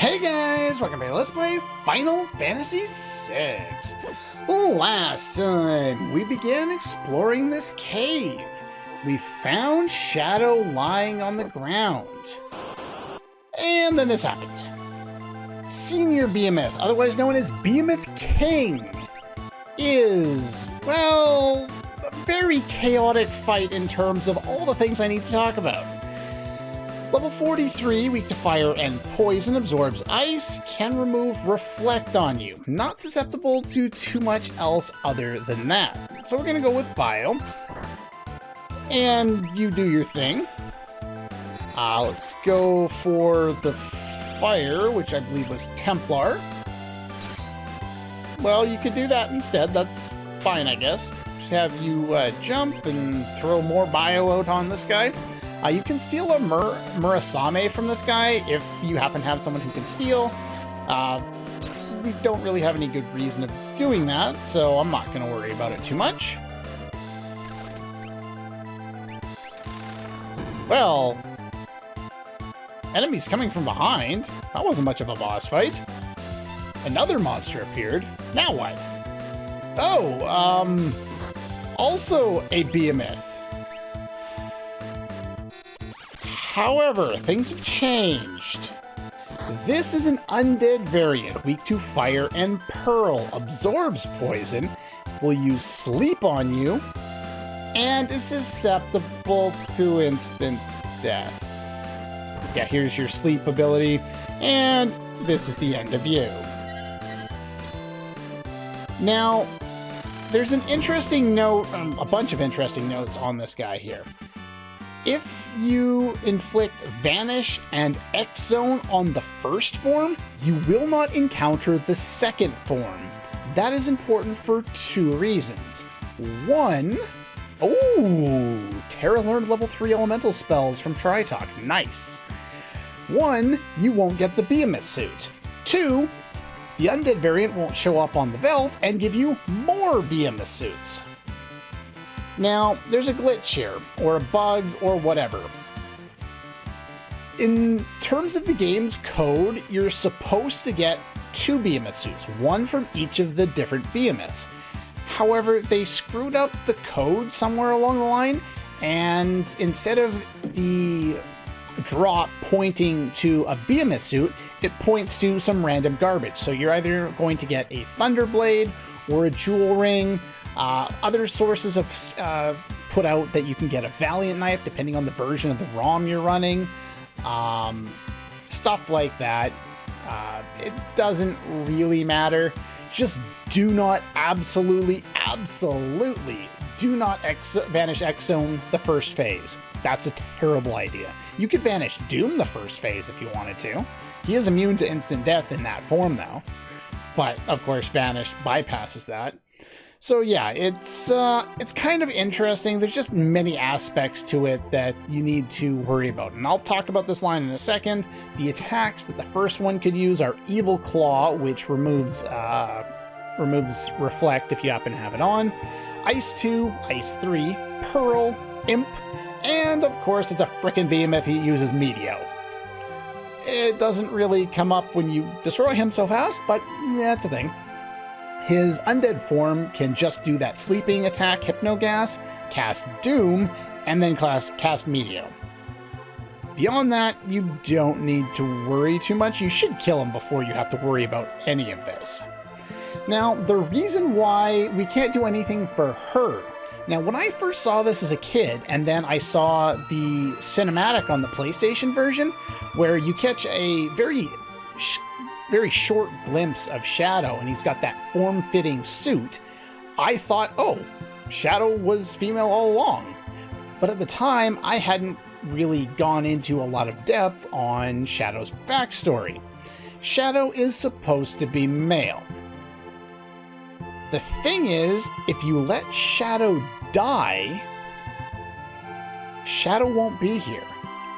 Hey guys, welcome back to Let's Play Final Fantasy VI. Last time, we began exploring this cave. We found Shadow lying on the ground. And then this happened. Senior Behemoth, otherwise known as Behemoth King, is, well, a very chaotic fight in terms of all the things I need to talk about. Level 43, weak to fire and poison, absorbs ice, can remove reflect on you. Not susceptible to too much else other than that. So we're gonna go with bio. And you do your thing. Let's go for the fire, which I believe was Templar. Well, you could do that instead. That's fine, I guess. Just have you jump and throw more bio out on this guy. You can steal a Murasame from this guy if you happen to have someone who can steal. We don't really have any good reason of doing that, so I'm not going to worry about it too much. Well, enemies coming from behind. That wasn't much of a boss fight. Another monster appeared. Now what? Oh, also a behemoth. However, things have changed. This is an undead variant, weak to fire and pearl, absorbs poison, will use sleep on you, and is susceptible to instant death. Yeah, here's your sleep ability, and this is the end of you. Now, there's an interesting note, a bunch of interesting notes on this guy here. If you inflict Vanish and X-Zone on the first form, you will not encounter the second form. That is important for two reasons. One, Terra learned level 3 elemental spells from Tritalk. Nice. One, you won't get the Behemoth suit. Two, the undead variant won't show up on the Veld and give you more Behemoth suits. Now, there's a glitch here, or a bug, or whatever. In terms of the game's code, you're supposed to get 2 Behemoth suits, one from each of the different Behemoths. However, they screwed up the code somewhere along the line, and instead of the drop pointing to a Behemoth suit, it points to some random garbage. So you're either going to get a Thunderblade, or a Jewel Ring. Other sources have put out that you can get a Valiant Knife depending on the version of the ROM you're running. Stuff like that. It doesn't really matter. Just do not absolutely do not Vanish X-Zone the first phase. That's a terrible idea. You could Vanish Doom the first phase if you wanted to. He is immune to instant death in that form though. But of course Vanish bypasses that. So yeah, it's kind of interesting. There's just many aspects to it that you need to worry about. And I'll talk about this line in a second. The attacks that the first one could use are Evil Claw, which removes Reflect if you happen to have it on, Ice 2, Ice 3, Pearl, Imp, and of course it's a frickin' behemoth, he uses Meteor. It doesn't really come up when you destroy him so fast, but yeah, that's a thing. His undead form can just do that sleeping attack, Hypnogas, cast Doom, and then cast Meteor. Beyond that, you don't need to worry too much. You should kill him before you have to worry about any of this. Now, the reason why we can't do anything for her. Now, when I first saw this as a kid, and then I saw the cinematic on the PlayStation version, where you catch a very short glimpse of Shadow, and he's got that form-fitting suit, I thought, oh, Shadow was female all along. But at the time, I hadn't really gone into a lot of depth on Shadow's backstory. Shadow is supposed to be male. The thing is, if you let Shadow die, Shadow won't be here.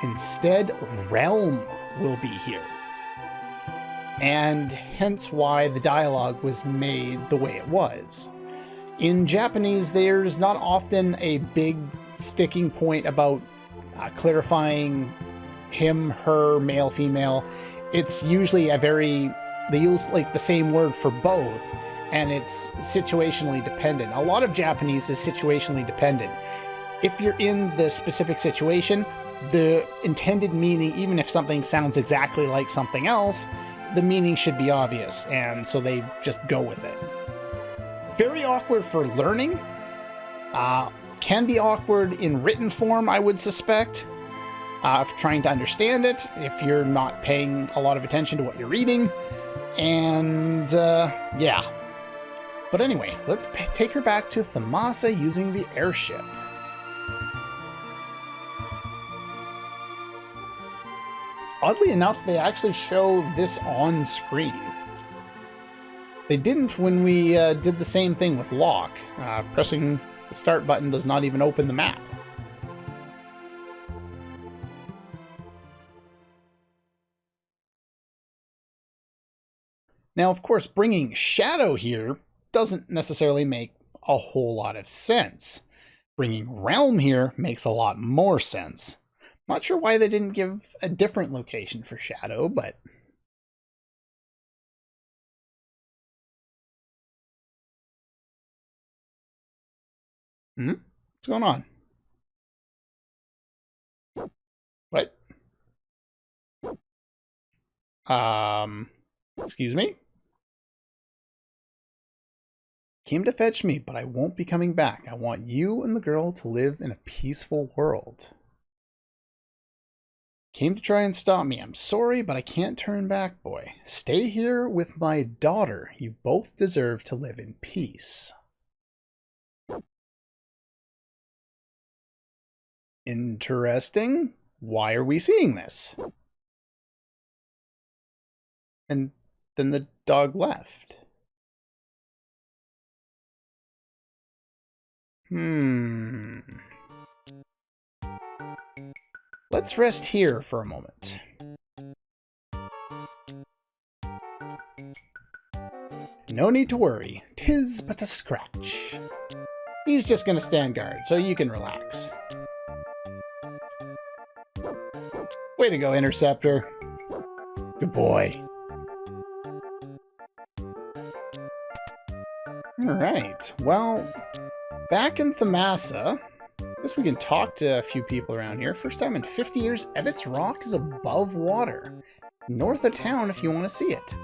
Instead, Realm will be here. And hence why the dialogue was made the way it was. In Japanese, there's not often a big sticking point about clarifying him, her, male, female. it's usually they use like the same word for both, and it's situationally dependent. A lot of Japanese is situationally dependent. If you're in the specific situation, the intended meaning, even if something sounds exactly like something else, the meaning should be obvious, and so they just go with it. Very awkward for learning. Can be awkward in written form, I would suspect. Trying to understand it, if you're not paying a lot of attention to what you're reading. And, yeah. But anyway, let's take her back to Thamasa using the airship. Oddly enough, they actually show this on screen. They didn't when we did the same thing with Locke. Pressing the start button does not even open the map. Now, of course, bringing Shadow here doesn't necessarily make a whole lot of sense. Bringing Realm here makes a lot more sense. Not sure why they didn't give a different location for Shadow, but... What's going on? What? Excuse me? Came to fetch me, but I won't be coming back. I want you and the girl to live in a peaceful world. Came to try and stop me. I'm sorry, but I can't turn back, boy. Stay here with my daughter. You both deserve to live in peace. Interesting. Why are we seeing this? And then the dog left. Let's rest here for a moment. No need to worry. 'Tis but a scratch. He's just gonna stand guard, so you can relax. Way to go, Interceptor. Good boy. Alright, well, back in Thamasa, I guess we can talk to a few people around here. First time in 50 years, Ebbets Rock is above water. North of town if you want to see it.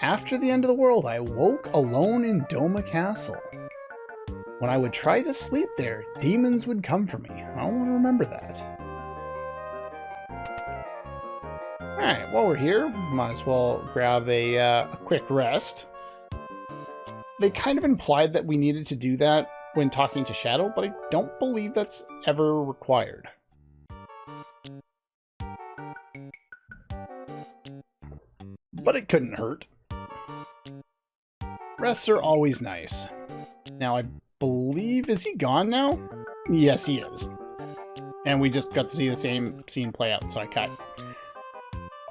After the end of the world, I woke alone in Doma Castle. When I would try to sleep there, demons would come for me. I want to remember that. Alright, while we're here, might as well grab a quick rest. They kind of implied that we needed to do that when talking to Shadow, but I don't believe that's ever required. But it couldn't hurt. Rests are always nice. Now, I believe... is he gone now? Yes, he is. And we just got to see the same scene play out, so I cut.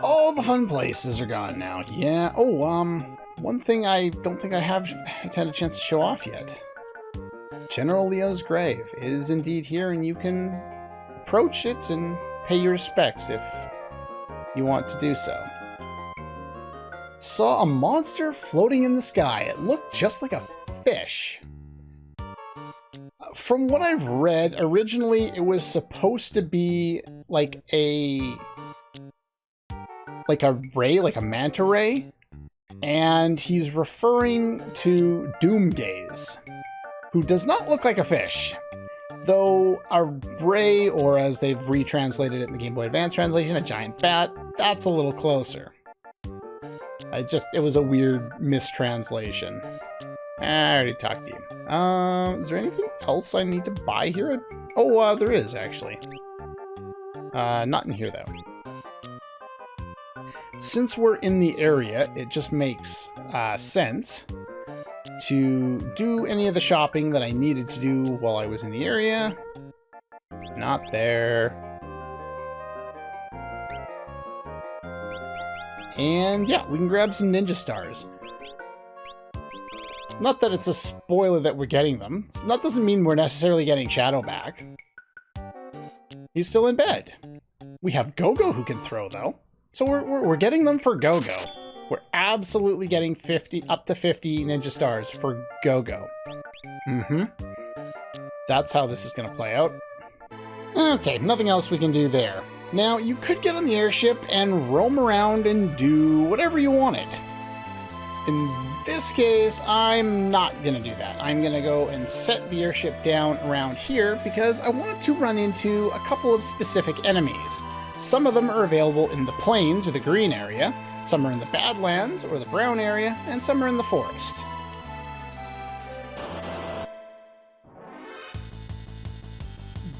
All the fun places are gone now. Yeah. Oh, one thing I don't think I have had a chance to show off yet. General Leo's grave is indeed here, and you can approach it and pay your respects if you want to do so. Saw a monster floating in the sky. It looked just like a fish. From what I've read, originally it was supposed to be like a ray, like a manta ray. And he's referring to Doomgaze, who does not look like a fish. Though a ray, or as they've retranslated it in the Game Boy Advance translation, a giant bat, that's a little closer. It was a weird mistranslation. I already talked to you. Is there anything else I need to buy here? Oh, there is, actually. Not in here, though. Since we're in the area, it just makes sense to do any of the shopping that I needed to do while I was in the area. Not there. And yeah, we can grab some ninja stars. Not that it's a spoiler that we're getting them. That doesn't mean we're necessarily getting Shadow back. He's still in bed. We have Go-Go who can throw, though. So we're getting them for Go-Go. We're absolutely getting 50, up to 50 Ninja Stars for Go-Go. That's how this is going to play out. Okay, nothing else we can do there. Now, you could get on the airship and roam around and do whatever you wanted. In this case, I'm not going to do that. I'm going to go and set the airship down around here because I want to run into a couple of specific enemies. Some of them are available in the plains or the green area, some are in the Badlands or the brown area, and some are in the forest.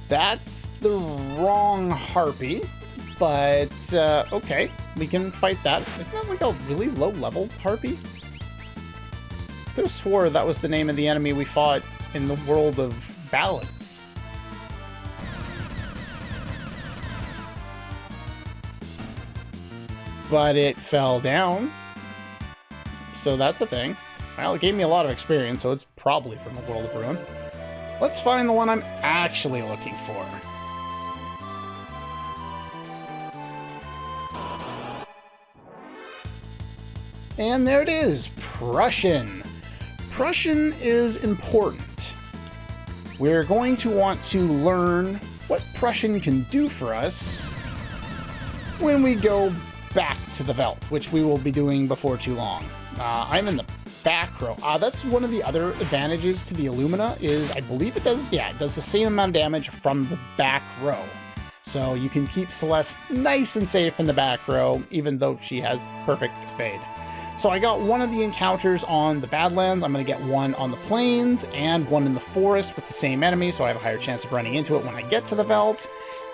That's the wrong Harpy, but okay, we can fight that. Isn't that like a really low-level Harpy? I could have swore that was the name of the enemy we fought in the world of balance. But it fell down, so that's a thing. Well, it gave me a lot of experience, so it's probably from the World of Ruin. Let's find the one I'm actually looking for. And there it is, Prussian. Prussian is important. We're going to want to learn what Prussian can do for us when we go back to the Veld, which we will be doing before too long. I'm in the back row. That's one of the other advantages to the Illumina is I believe it does the same amount of damage from the back row. So you can keep Celeste nice and safe in the back row, even though she has perfect evade. So I got one of the encounters on the Badlands, I'm going to get one on the plains, and one in the forest with the same enemy, so I have a higher chance of running into it when I get to the Veld.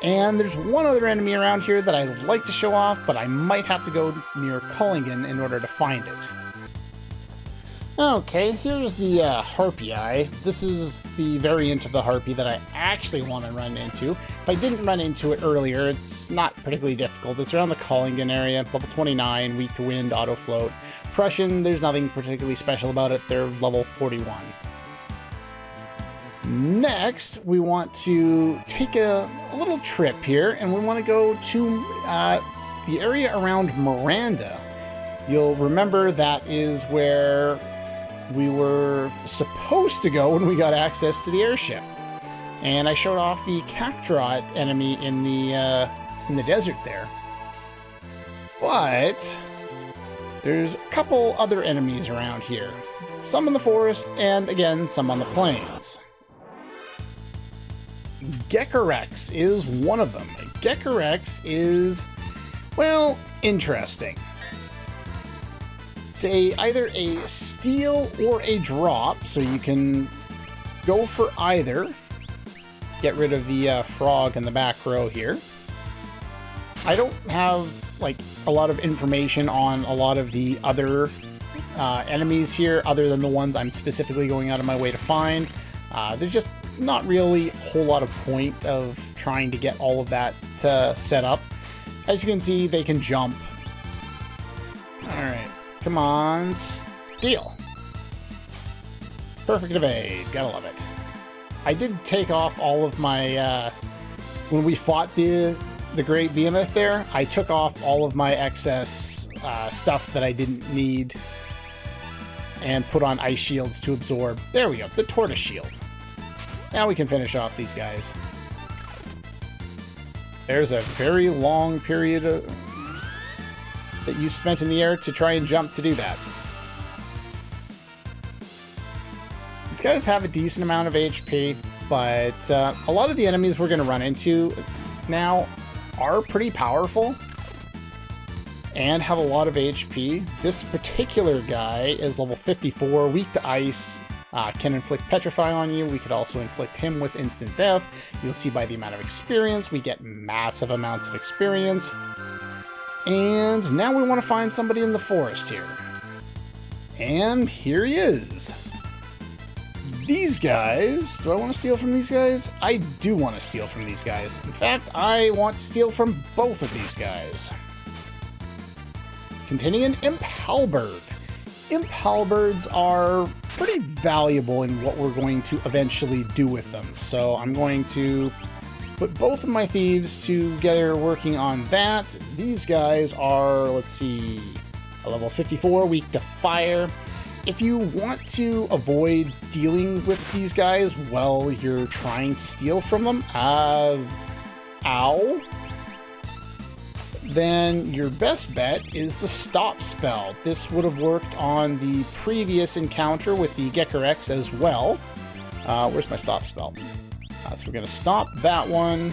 And there's one other enemy around here that I'd like to show off, but I might have to go near Culligan in order to find it. Okay, here's the Harpy Eye. This is the variant of the Harpy that I actually want to run into. If I didn't run into it earlier, it's not particularly difficult. It's around the Culligan area, level 29, weak to wind, auto float. Prussian, there's nothing particularly special about it. They're level 41. Next, we want to take a little trip here, and we want to go to the area around Miranda. You'll remember that is where we were supposed to go when we got access to the airship. And I showed off the Cactrot enemy in the desert there. But there's a couple other enemies around here. Some in the forest, and again, some on the plains. Gekkorex is one of them. Gekkorex is, well, interesting. It's either a steal or a drop, so you can go for either. Get rid of the frog in the back row here. I don't have like a lot of information on a lot of the other enemies here, other than the ones I'm specifically going out of my way to find. There's just not really a whole lot of point of trying to get all of that set up. As you can see, they can jump. Alright, come on, steal. Perfect evade, gotta love it. I did take off all of my, when we fought the Great Behemoth there, I took off all of my excess stuff that I didn't need and put on ice shields to absorb. There we go, the tortoise shield. Now we can finish off these guys. There's a very long period that you spent in the air to try and jump to do that. These guys have a decent amount of HP, but a lot of the enemies we're going to run into now are pretty powerful and have a lot of HP. This particular guy is level 54, weak to ice, can inflict Petrify on you. We could also inflict him with instant death. You'll see by the amount of experience, we get massive amounts of experience. And now we want to find somebody in the forest here. And here he is. These guys, do I want to steal from these guys? I do want to steal from these guys. In fact, I want to steal from both of these guys. Containing an Imp Halberd. Imp Halberds are pretty valuable in what we're going to eventually do with them. So I'm going to Put both of my thieves together working on that. These guys are, let's see, a level 54, weak to fire. If you want to avoid dealing with these guys while you're trying to steal from them, then your best bet is the stop spell. This would have worked on the previous encounter with the Gekkorex as well. Where's my stop spell? So we're going to stop that one.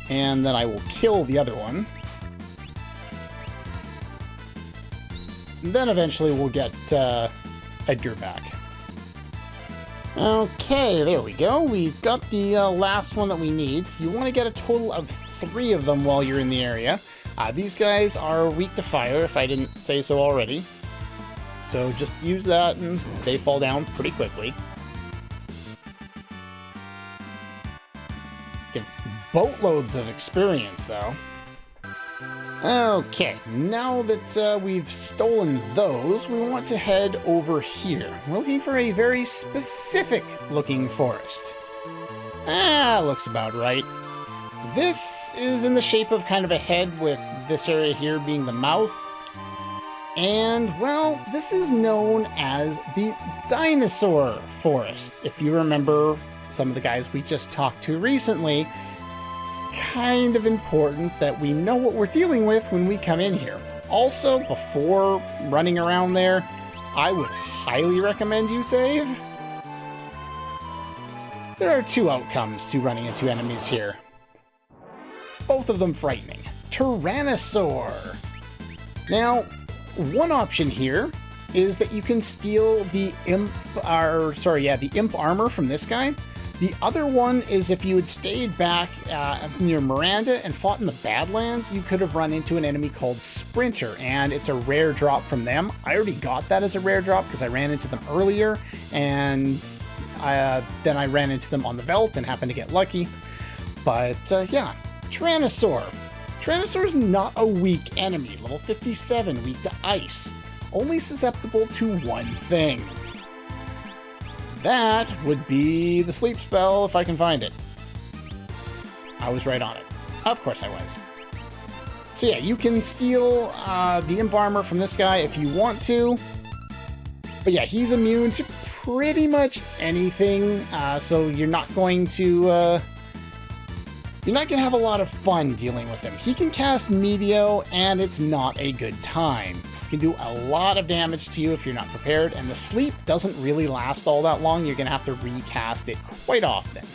And then I will kill the other one. And then eventually we'll get Edgar back. Okay, there we go. We've got the last one that we need. You want to get a total of 3 of them while you're in the area. These guys are weak to fire, if I didn't say so already. So just use that and they fall down pretty quickly. Get boatloads of experience, though. Okay, now that we've stolen those, we want to head over here. We're looking for a very specific looking forest. Looks about right. This is in the shape of kind of a head, with this area here being the mouth. And, well, this is known as the Dinosaur Forest. If you remember some of the guys we just talked to recently, kind of important that we know what we're dealing with when we come in here. Also, before running around there, I would highly recommend you save. There are 2 outcomes to running into enemies here. Both of them frightening. Tyrannosaur. Now, one option here is that you can steal the imp armor from this guy. The other one is if you had stayed back near Miranda and fought in the Badlands, you could have run into an enemy called Sprinter, and it's a rare drop from them. I already got that as a rare drop because I ran into them earlier, and then I ran into them on the Veldt and happened to get lucky. But yeah, Tyrannosaur. Tyrannosaur's not a weak enemy, level 57, weak to ice. Only susceptible to one thing. That would be the sleep spell, if I can find it. I was right on it. Of course I was. So yeah, you can steal the imp armor from this guy if you want to. But yeah, he's immune to pretty much anything, so you're not going to have a lot of fun dealing with him. He can cast Meteor, and it's not a good time. He can do a lot of damage to you if you're not prepared, and the sleep doesn't really last all that long. You're going to have to recast it quite often.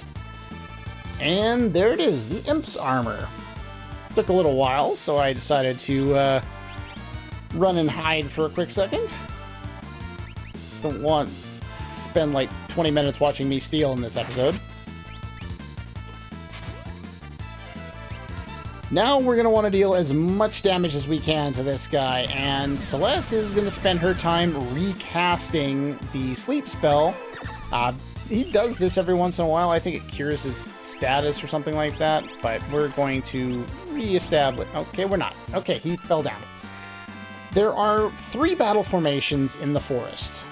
And there it is, the Imp's armor. Took a little while, so I decided to run and hide for a quick second. Don't want to spend like 20 minutes watching me steal in this episode. Now we're going to want to deal as much damage as we can to this guy, and Celeste is going to spend her time recasting the sleep spell. He does this every once in a while. I think it cures his status or something like that, but we're going to re-establish... Okay, we're not. Okay, he fell down. There are 3 battle formations in the forest.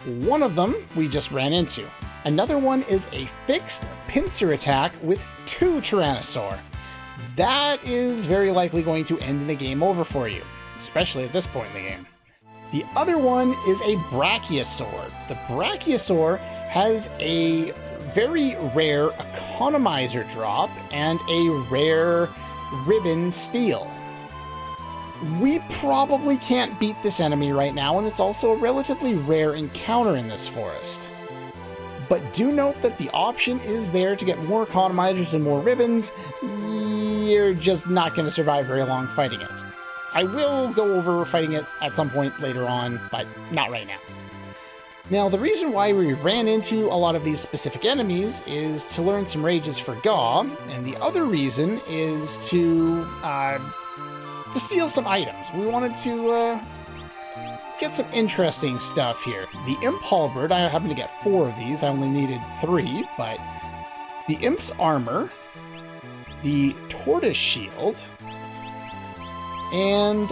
One of them we just ran into. Another one is a fixed pincer attack with 2 Tyrannosaur. That is very likely going to end in a game over for you, especially at this point in the game. The other one is a Brachiosaur. The Brachiosaur has a very rare Economizer drop and a rare Ribbon Steel. We probably can't beat this enemy right now, and it's also a relatively rare encounter in this forest. But do note that the option is there to get more Economizers and more Ribbons. You're just not going to survive very long fighting it. I will go over fighting it at some point later on, but not right now. Now, the reason why we ran into a lot of these specific enemies is to learn some rages for Gaw, and the other reason is to steal some items. We wanted to get some interesting stuff here. The Imp Halberd, I happen to get 4 of these. I only needed 3, but the Imp's armor, the Tortoise Shield, and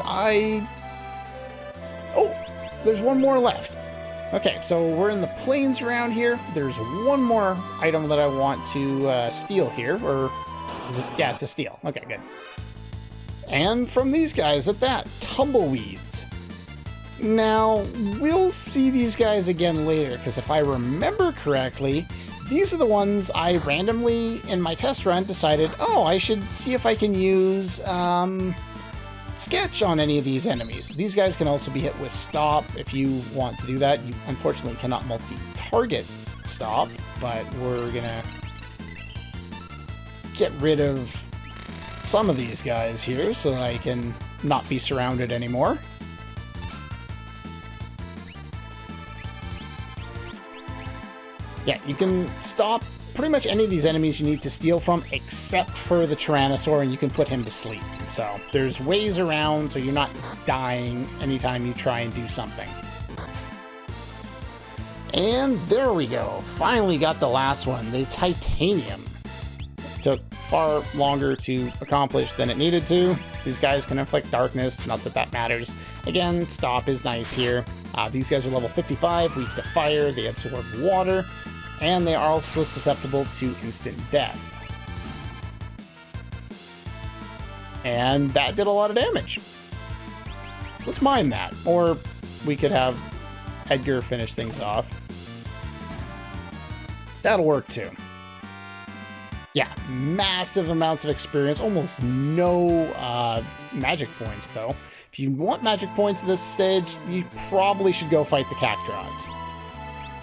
oh, there's one more left. Okay, so we're in the plains around here. There's one more item that I want to steal here, or yeah, it's a steal. Okay, good. And from these guys at that, tumbleweeds. Now, we'll see these guys again later, because if I remember correctly, these are the ones I randomly, in my test run, decided, oh, I should see if I can use Sketch on any of these enemies. These guys can also be hit with Stop if you want to do that. You unfortunately cannot multi-target Stop, but we're gonna get rid of some of these guys here so that I can not be surrounded anymore. Yeah, you can stop pretty much any of these enemies you need to steal from, except for the Tyrannosaur, and you can put him to sleep. So there's ways around so you're not dying anytime you try and do something. And there we go. Finally got the last one, the Titanium. Took far longer to accomplish than it needed to. These guys can inflict darkness, not that that matters. Again, Stop is nice here. These guys are level 55, weak to fire, they absorb water, and they are also susceptible to instant death. And that did a lot of damage. Let's mine that, or we could have Edgar finish things off. That'll work too. Yeah, massive amounts of experience, almost no magic points though. If you want magic points at this stage, you probably should go fight the Cactrods.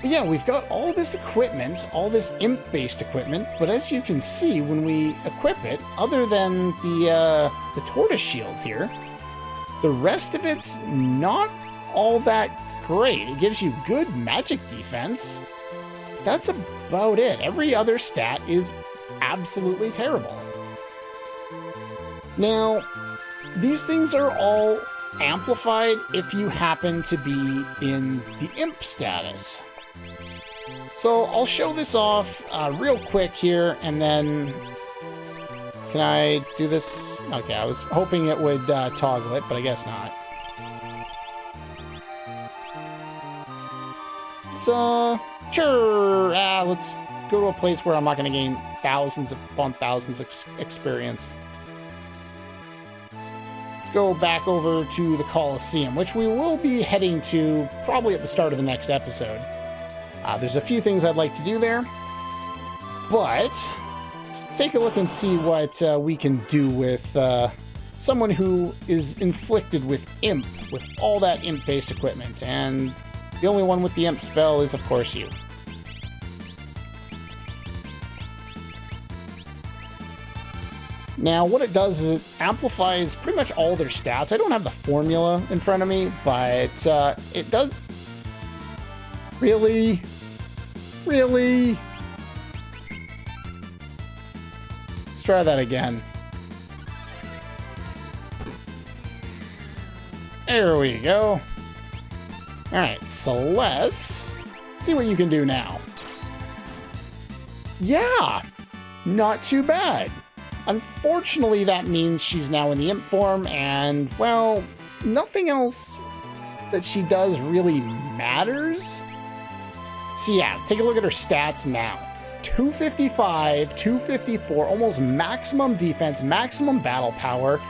But yeah, we've got all this equipment, all this imp-based equipment, but as you can see, when we equip it, other than the tortoise shield here, the rest of it's not all that great. It gives you good magic defense. That's about it. Every other stat is absolutely terrible. Now, these things are all amplified if you happen to be in the imp status. So I'll show this off real quick here, and then can I do this? Okay, I was hoping it would toggle it, but I guess not. So, sure, let's go to a place where I'm not going to gain thousands upon thousands of experience. Let's go back over to the Colosseum, which we will be heading to probably at the start of the next episode. There's a few things I'd like to do there, but let's take a look and see what we can do with someone who is inflicted with Imp, with all that Imp-based equipment, and the only one with the Imp spell is, of course, you. Now, what it does is it amplifies pretty much all their stats. I don't have the formula in front of me, but it does... Really? Really? Let's try that again. There we go. Alright, Celeste. See what you can do now. Yeah! Not too bad. Unfortunately, that means she's now in the imp form, and, well, nothing else that she does really matters. So yeah, take a look at her stats now. 255, 254, almost maximum defense, maximum battle power,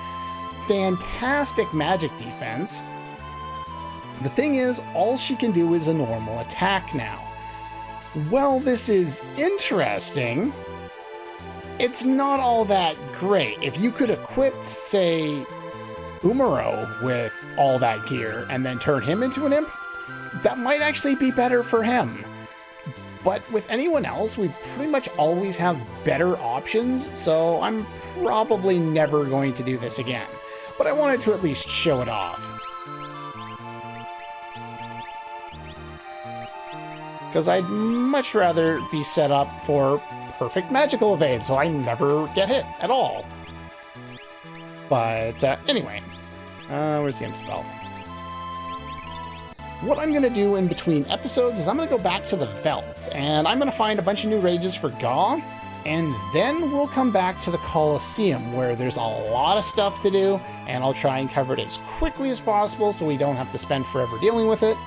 fantastic magic defense. The thing is, all she can do is a normal attack now. Well, this is interesting. It's not all that great. If you could equip, say, Umaro with all that gear and then turn him into an imp, that might actually be better for him. But with anyone else, we pretty much always have better options, so I'm probably never going to do this again. But I wanted to at least show it off. Because I'd much rather be set up for perfect magical evade, so I never get hit at all. But anyway, where's the imp spell? What I'm going to do in between episodes is I'm going to go back to the Veldt, and I'm going to find a bunch of new rages for Gaw, and then we'll come back to the Colosseum, where there's a lot of stuff to do, and I'll try and cover it as quickly as possible so we don't have to spend forever dealing with it.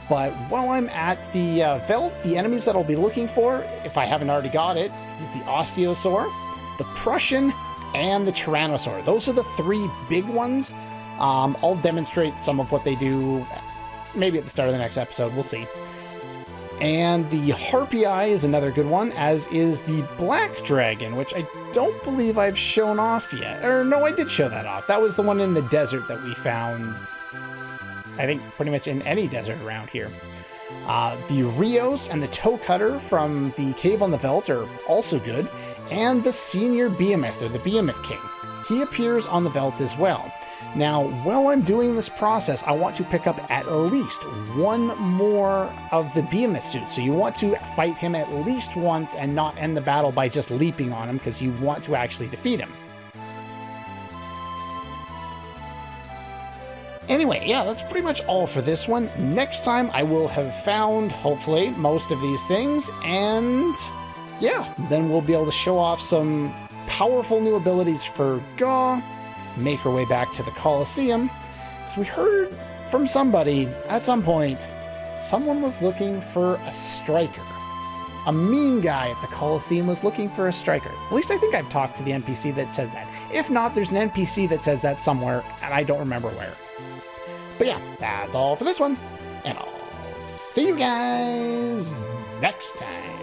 But while I'm at the Veld, the enemies that I'll be looking for, if I haven't already got it, is the Osteosaur, the Prussian, and the Tyrannosaur. Those are the 3 big ones. I'll demonstrate some of what they do maybe at the start of the next episode. We'll see. And the Harpy Eye is another good one, as is the Black Dragon, which I don't believe I've shown off yet. Or no, I did show that off. That was the one in the desert that we found, I think, pretty much in any desert around here. The Rios and the Toe Cutter from the Cave on the Veldt are also good. And the Senior Behemoth, or the Behemoth King. He appears on the Veldt as well. Now, while I'm doing this process, I want to pick up at least 1 more of the Behemoth suit. So you want to fight him at least once and not end the battle by just leaping on him, because you want to actually defeat him. Anyway, yeah, that's pretty much all for this one. Next time I will have found, hopefully, most of these things, and yeah, then we'll be able to show off some powerful new abilities for Gaw, make our way back to the Colosseum. So we heard from somebody at some point, someone was looking for a striker. A mean guy at the Colosseum was looking for a striker. At least I think I've talked to the NPC that says that. If not, there's an NPC that says that somewhere, and I don't remember where. But yeah, that's all for this one, and I'll see you guys next time.